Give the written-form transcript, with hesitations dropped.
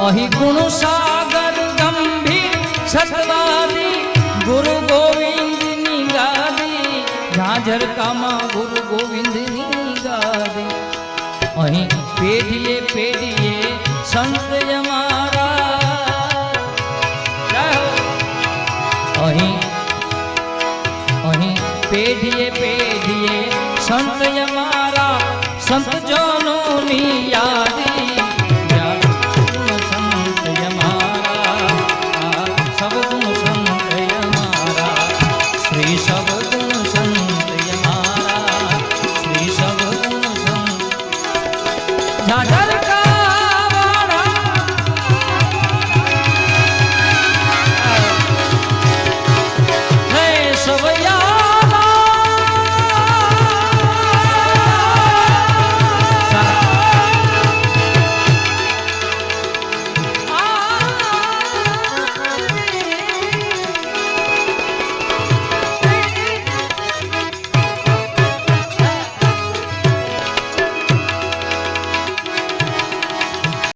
अहि गुण सागर गंभीर सतवादी गुरु गोविंद गादी झांझर कामा गुरु गोविंद गादी अहि पेढ़िए पेढ़िए संत हमारा अहि अहि पेढ़िए पेढ़िए संत हमारा संत जनों नी यादी झाझर